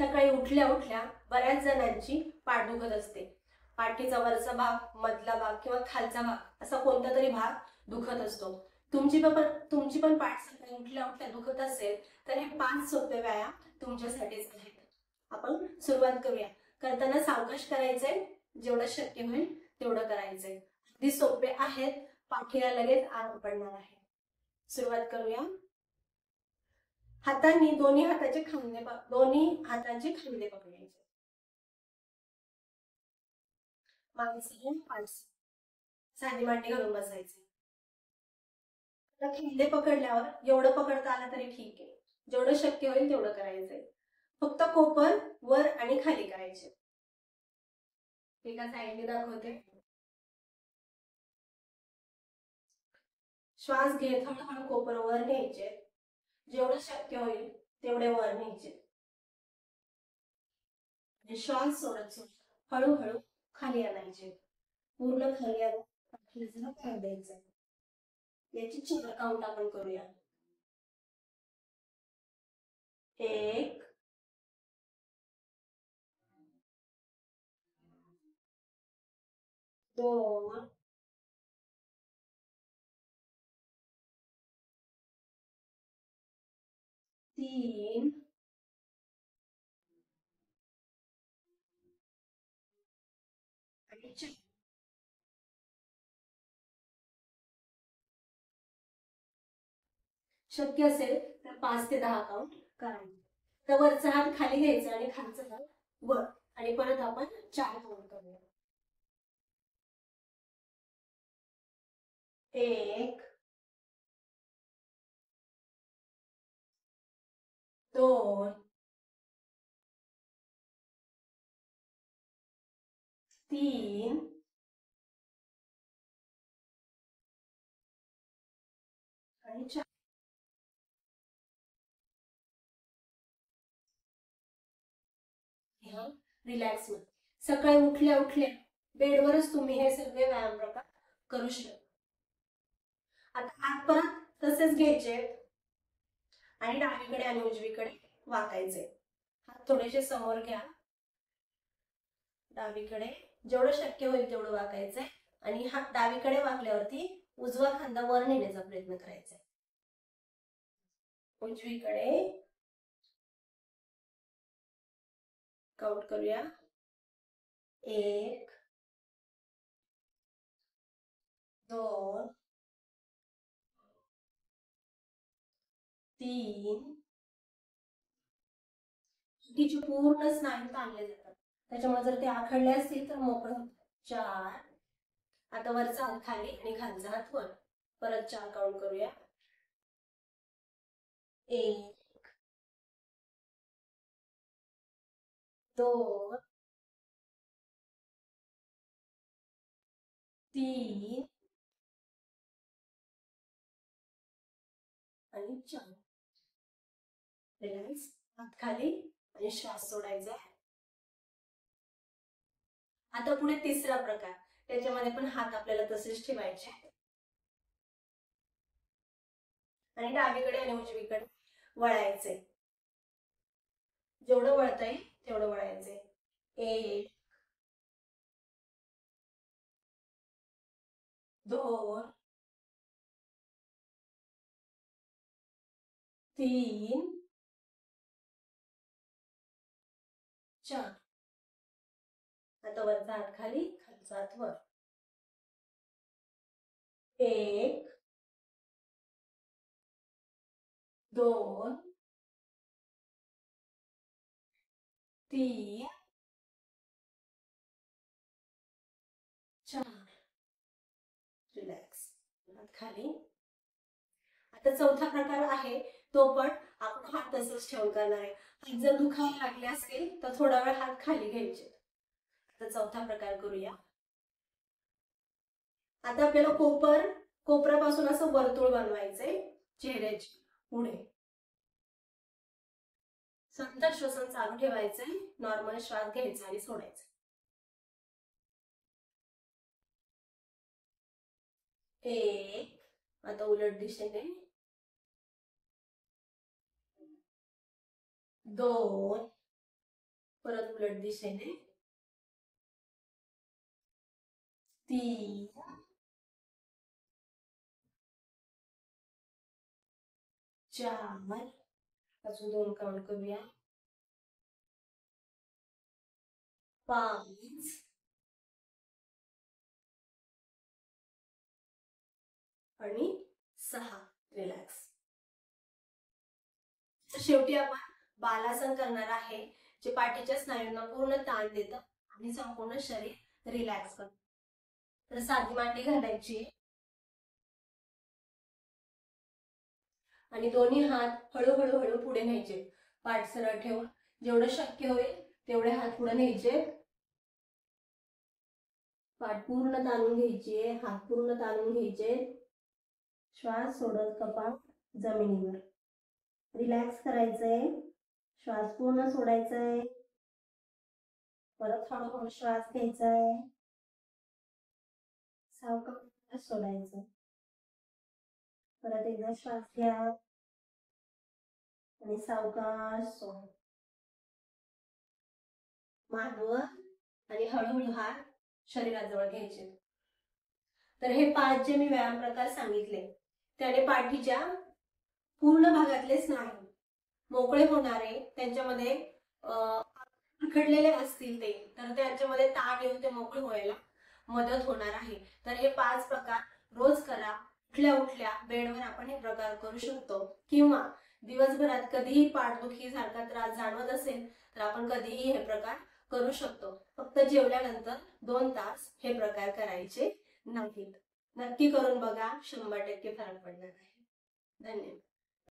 सकाळी उठल्या उठल्या बऱ्याच जणांची पाठ दुखत असते. पाठीचा वरचा भाग, मधला भाग किंवा खालचा भाग असा कोणता तरी भाग दुखत असतो. तुमची पण पाठ सकाळी उठल्या उठल्या दुखत असेल तर हे 5 सोपे व्यायाम तुमच्यासाठीच आहेत. आपण सुरुवात करूया. करताना सावकाश करायचंय, जेवढं शक्य होईल तेवढं करायचंय. अगदी सोपे आहेत, पाठीला लगेच आराम पडणार आहे. सुरुवात करूया. दोन्ही हातांचे खांदे पकडायचे. मागे साधी मांडी घालून बसायचे. खांदे पकडल्यावर जेवढं पकडता आलं तरी ठीक आहे. जेवढं शक्य होईल तेवढं करायचंय. फक्त कोपर वर आणि खाली करायचे. एका साईडने दाखवते. श्वास घेत हळूहळू कोपर वर न्यायचे. जेवढं शक्य होईल तेवढे वर न्यायचे. श्वास सोडत सोडत हळूहळू खाली आणायचे. पूर्ण खाली आणून द्यायचं. याची 4 काउंट आपण करूया. 1 2 3 आणि 4. शक्य असेल तर 5 ते 10 काउंट करायचे. तर वरचा हात खाली घ्यायचा आणि खालचा हात वर आणि परत आपण 4 काउंट करूया. 1 2 3 आणि 4. रिलॅक्स मध्ये सकाळी उठल्या उठल्या बेडवरच तुम्ही हे सगळे व्यायाम प्रकार करू शकता. आता हात परत तसेच घ्यायचे आणि डावीकडे आणि उजवीकडे वाकायचे. हात थोडेसे समोर घ्या. डावीकडे जेवढं शक्य होईल तेवढं वाकायचंय आणि हात डावीकडे वाकल्यावरती उजवा खांदा वर नेण्याचा प्रयत्न करायचा. उजवीकडे काउंट करूया. 1 2 3 तिचे पूर्ण स्नायू ताणले जातात. त्याच्यामुळे जर ते आखडले असतील तर मोकळे होतात. 4. आता वरचा हात खाली आणि खालचा हात वर. परत 4 काउंट करूया. 1 2 3 आणि 4. रिलॅक्स. हात खाली आणि श्वास सोडायचा. आता पुढे तिसरा प्रकार. त्याच्यामध्ये पण हात आपल्याला तसेच ठेवायचे आणि डावीकडे आणि उजवीकडे वळायचे. जेवढं वळता येईल तेवढं वळायचे. 1 2 3 4. आता वरचा हात खाली, खालचा हात वर. 1 2 3 4. रिलॅक्स. हात खाली. आता चौथा प्रकार आहे तो पण आपण हात तसंच ठेवून करणार आहे. हात जर दुखायला लागले असतील तर थोडा वेळ हात खाली घ्यायचे. आता चौथा प्रकार करूया. आता आपल्याला कोपरापासून असं वर्तुळ बनवायचंय चेहऱ्याच्या पुढे. संत श्वसन चालू ठेवायचंय. नॉर्मल श्वास घ्यायचा आणि सोडायचा. 1 आता उलट दिशेने. 2 परत उलट दिशेने 3 4 अजून 2 काउंट करूया 5 आणि 6 रिलॅक्स. शेवटी आपण बालासन करणार आहे, जे पाठीच्या स्नायूंना पूर्ण ताण देतं आणि संपूर्ण शरीर रिलॅक्स करतं. तर साधी मांडी घालायची आणि दोन्ही हात हळूहळू हळू पुढे न्यायचे. पाठ सरळ ठेवून जेवढं शक्य होईल तेवढे हात पुढे न्यायचे. पाठ पूर्ण ताणून घ्यायची, हात पूर्ण ताणून घ्यायचे. श्वास सोडत कपाळ जमिनीवर. रिलॅक्स करायचंय. श्वास पूर्ण सोडायचाय. परत हळूहळू श्वास घ्यायचाय. सावकाश सोडायचं. परत एकदा श्वास घ्या आणि सावकाश सोडा. मांडवर आणि हळूहळू हात शरीराजवळ घ्यायचे. तर हे 5 जे मी व्यायाम प्रकार सांगितले त्याने पाठीच्या पूर्ण भागातले स्नायू मोकळे होणारे, त्यांच्यामध्ये अडखडलेले असतील ते तर त्यांच्यामध्ये ताण येऊन ते मोकळे व्हायला मदत होणार आहे. तर हे 5 प्रकार रोज करा. उठल्या उठल्या बेडवर आपण हे प्रकार करू शकतो, किंवा दिवसभरात कधीही पाठदुखी सारखा त्रास जाणवत असेल तर आपण कधीही हे प्रकार करू शकतो. फक्त जेवल्यानंतर 2 तास हे प्रकार करायचे नाहीत. नक्की करून बघा, 100% फरक पडणार आहे. धन्यवाद.